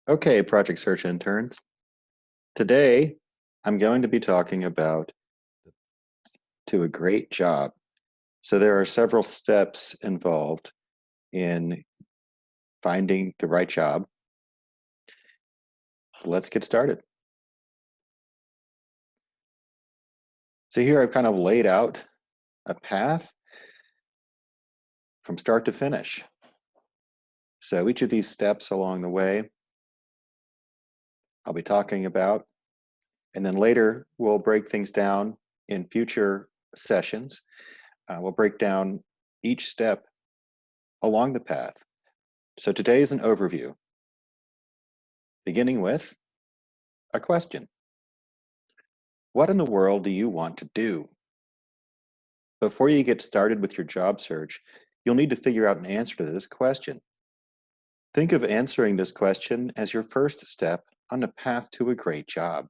Okay, Project Search interns. Today, I'm going to be talking about to a great job. So there are several steps involved in finding the right job. Let's get started. So here I've kind of laid out a path from start to finish. So each of these steps along the way, I'll be talking about, and then later we'll break things down in future sessions. We'll break down each step along the path. So today is an overview, beginning with a question. What in the world do you want to do? Before you get started with your job search, you'll need to figure out an answer to this question. Think of answering this question as your first step on the path to a great job.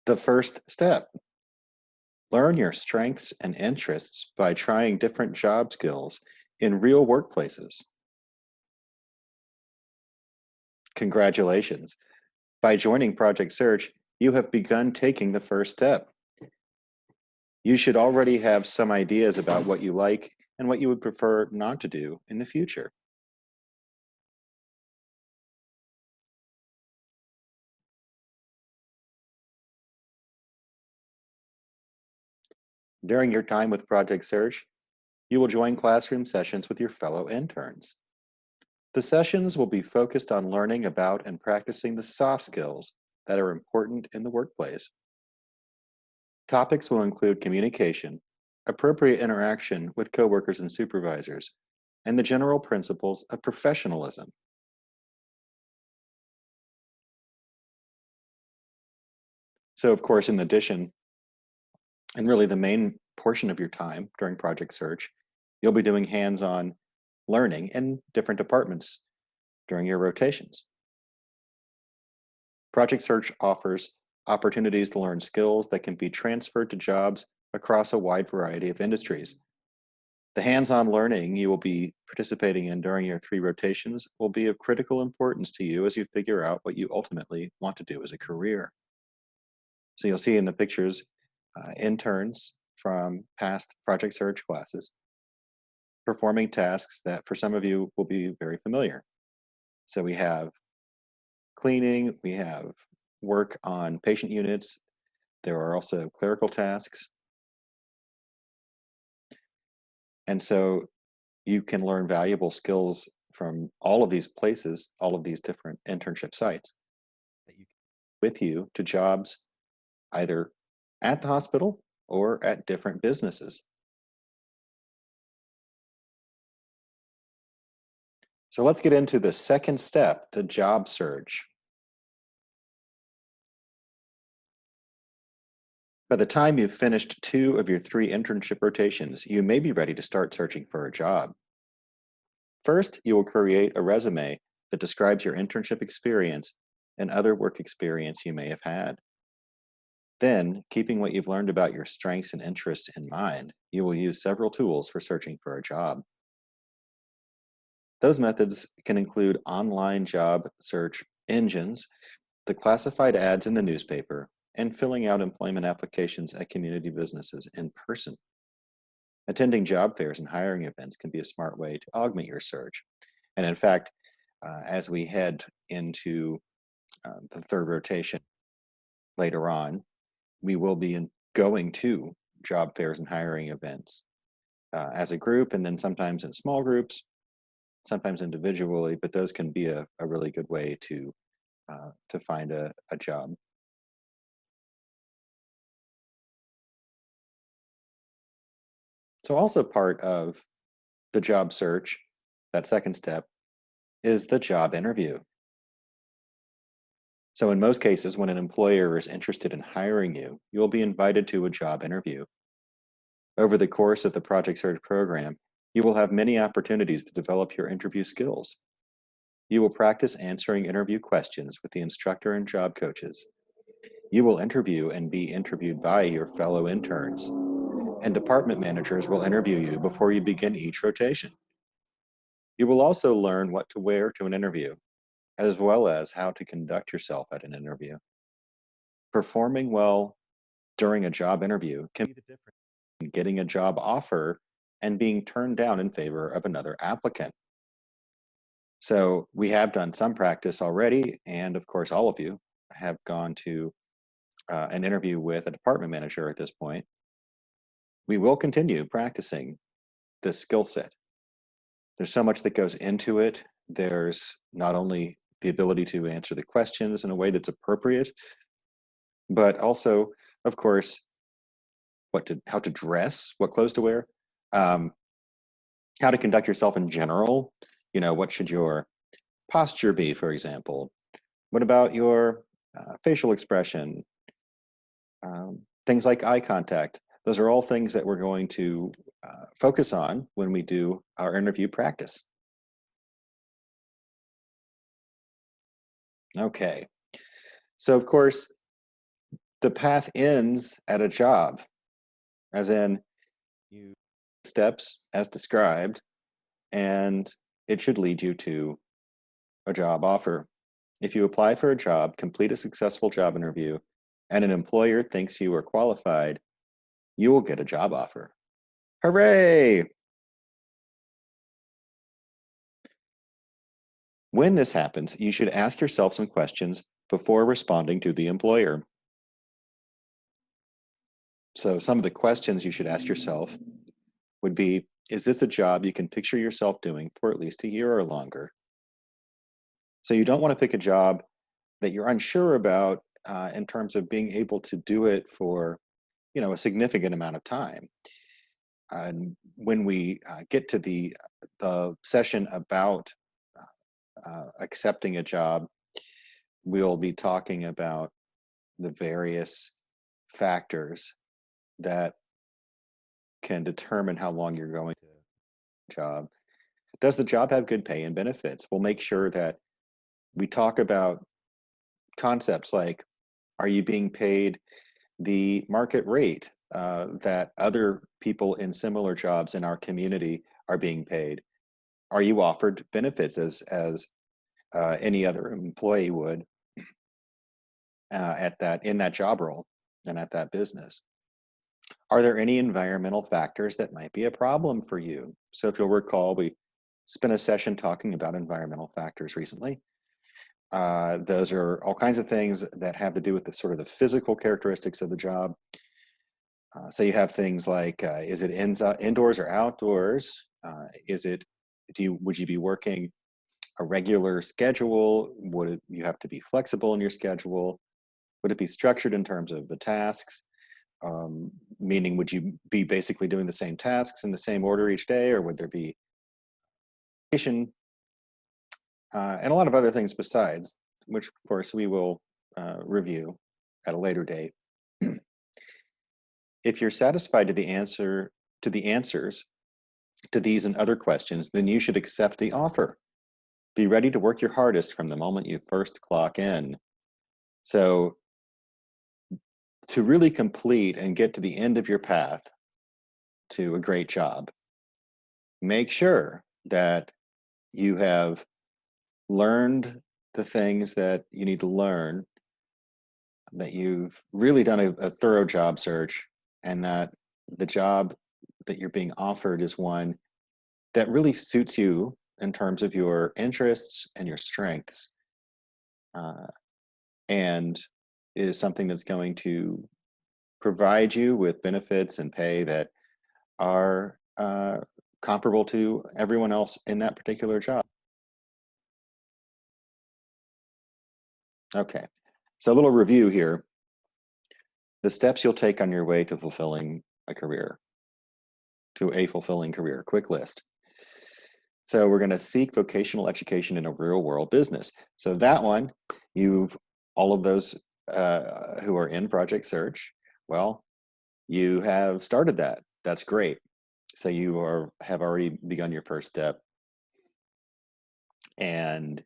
The first step. Learn your strengths and interests by trying different job skills in real workplaces. Congratulations. By joining Project Search, you have begun taking the first step. You should already have some ideas about what you like and what you would prefer not to do in the future. During your time with Project Search, you will join classroom sessions with your fellow interns. The sessions will be focused on learning about and practicing the soft skills that are important in the workplace. Topics will include communication, appropriate interaction with coworkers and supervisors, and the general principles of professionalism. So, of course, in addition, and really the main portion of your time during Project Search, you'll be doing hands-on learning in different departments during your rotations. Project Search offers opportunities to learn skills that can be transferred to jobs across a wide variety of industries. The hands-on learning you will be participating in during your 3 rotations will be of critical importance to you as you figure out what you ultimately want to do as a career. So you'll see in the pictures interns from past Project Search classes performing tasks that for some of you will be very familiar. So we have cleaning, we have work on patient units, there are also clerical tasks. And so you can learn valuable skills from all of these places, all of these different internship sites that you with you to jobs either at the hospital or at different businesses. So let's get into the second step, the job search. By the time you've finished 2 of your 3 internship rotations, you may be ready to start searching for a job. First, you will create a resume that describes your internship experience and other work experience you may have had. Then, keeping what you've learned about your strengths and interests in mind, you will use several tools for searching for a job. Those methods can include online job search engines, the classified ads in the newspaper, and filling out employment applications at community businesses in person. Attending job fairs and hiring events can be a smart way to augment your search. And in fact, as we head into the third rotation later on, we will be going to job fairs and hiring events as a group, and then sometimes in small groups, sometimes individually, but those can be a really good way to find a job. So also part of the job search, that second step, is the job interview. So in most cases, when an employer is interested in hiring you, you will be invited to a job interview. Over the course of the Project Search program, you will have many opportunities to develop your interview skills. You will practice answering interview questions with the instructor and job coaches. You will interview and be interviewed by your fellow interns, and department managers will interview you before you begin each rotation. You will also learn what to wear to an interview, as well as how to conduct yourself at an interview. Performing well during a job interview can be the difference between getting a job offer and being turned down in favor of another applicant. So we have done some practice already, and of course, all of you have gone to an interview with a department manager at this point. We will continue practicing this skill set. There's so much that goes into it. There's not only the ability to answer the questions in a way that's appropriate, but also, of course, how to dress, what clothes to wear, how to conduct yourself in general. What should your posture be, for example? What about your facial expression? Things like eye contact. Those are all things that we're going to focus on when we do our interview practice. Okay. So, of course, the path ends at a job, as in you steps as described, and it should lead you to a job offer. If you apply for a job, complete a successful job interview, and an employer thinks you are qualified, you will get a job offer. Hooray! When this happens, you should ask yourself some questions before responding to the employer. So some of the questions you should ask yourself would be, is this a job you can picture yourself doing for at least a year or longer? So you don't want to pick a job that you're unsure about in terms of being able to do it for, a significant amount of time. And when we get to the session about accepting a job, we'll be talking about the various factors that can determine how long you're going to job. Does the job have good pay and benefits? We'll make sure that we talk about concepts like, are you being paid the market rate that other people in similar jobs in our community are being paid? Are you offered benefits as any other employee would in that job role and at that business? Are there any environmental factors that might be a problem for you? So if you'll recall, we spent a session talking about environmental factors recently. Those are all kinds of things that have to do with the sort of the physical characteristics of the job. So you have things like, is it indoors or outdoors? Would you be working a regular schedule? Would you have to be flexible in your schedule? Would it be structured in terms of the tasks? Meaning, would you be basically doing the same tasks in the same order each day, or would there be and a lot of other things besides, which of course we will review at a later date. If you're satisfied to the answers to these and other questions, then you should accept the offer. Be ready to work your hardest from the moment you first clock in. So to really complete and get to the end of your path to a great job, make sure that you have learned the things that you need to learn, that you've really done a thorough job search, and that the job that you're being offered is one that really suits you in terms of your interests and your strengths, and is something that's going to provide you with benefits and pay that are comparable to everyone else in that particular job. Okay, so a little review here. The steps you'll take on your way to fulfilling a career, quick list. So we're going to seek vocational education in a real world business. So that one, all of those who are in Project Search, well, you have started that. That's great. So you have already begun your first step. And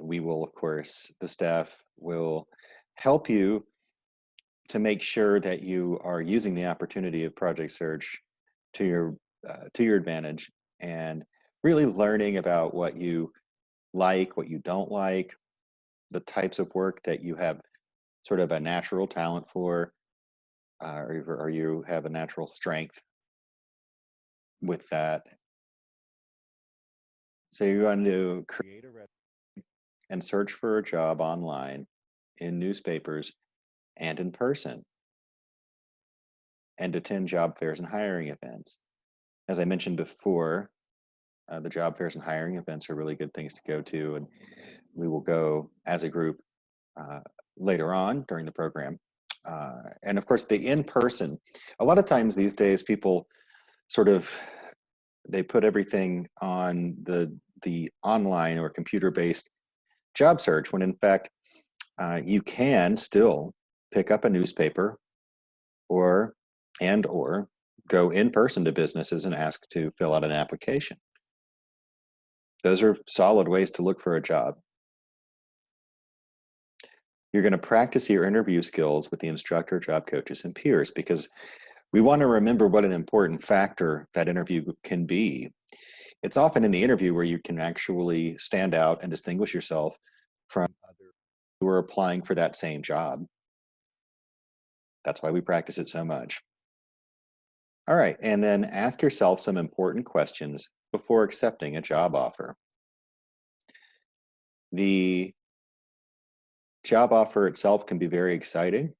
we will, of course, the staff will help you to make sure that you are using the opportunity of Project Search to your advantage, and really learning about what you like, what you don't like, the types of work that you have sort of a natural talent for, or you have a natural strength with that. So you're going to create a resume and search for a job online, in newspapers, and in person, and attend job fairs and hiring events. As I mentioned before, the job fairs and hiring events are really good things to go to, and we will go as a group uh, later on during the program. And of course, the in-person, a lot of times these days people sort of, they put everything on the online or computer-based job search, when in fact, you can still pick up a newspaper or go in person to businesses and ask to fill out an application. Those are solid ways to look for a job. You're going to practice your interview skills with the instructor, job coaches, and peers, because we want to remember what an important factor that interview can be. It's often in the interview where you can actually stand out and distinguish yourself from others who are applying for that same job. That's why we practice it so much. All right, and then ask yourself some important questions before accepting a job offer. The job offer itself can be very exciting.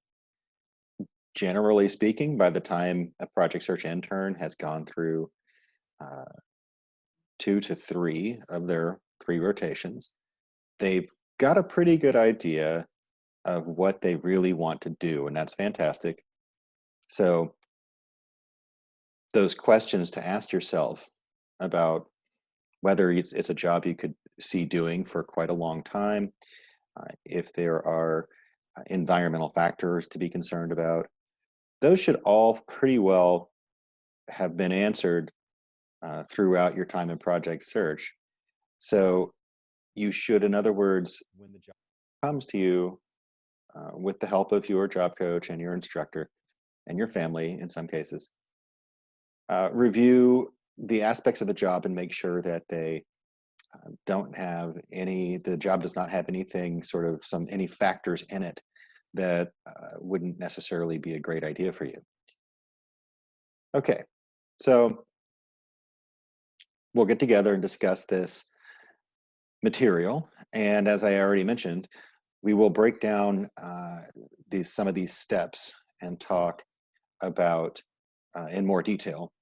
Generally speaking, by the time a project search intern has gone through 2 to 3 of their 3 rotations, they've got a pretty good idea of what they really want to do, and that's fantastic. So those questions to ask yourself about whether it's a job you could see doing for quite a long time, if there are environmental factors to be concerned about, those should all pretty well have been answered throughout your time in project search. So you should, in other words, when the job comes to you, with the help of your job coach and your instructor and your family in some cases, review the aspects of the job and make sure that they don't have the job does not have anything sort of any factors in it that wouldn't necessarily be a great idea for you. Okay, so we'll get together and discuss this material. And as I already mentioned, we will break down some of these steps and talk about in more detail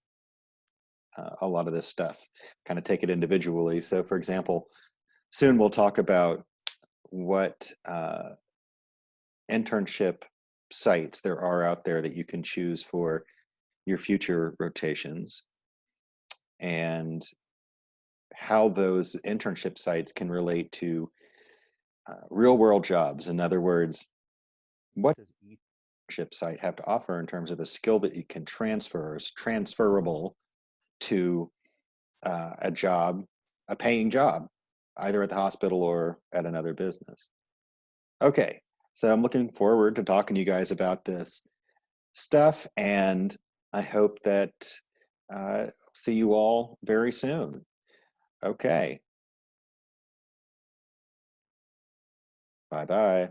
a lot of this stuff, kind of take it individually. So for example, soon we'll talk about what internship sites there are out there that you can choose for your future rotations, and how those internship sites can relate to real world jobs. In other words, what does each internship site have to offer in terms of a skill that you can transfer, is transferable to a job, a paying job, either at the hospital or at another business. Okay, so I'm looking forward to talking to you guys about this stuff, and I hope that see you all very soon. Okay, bye-bye.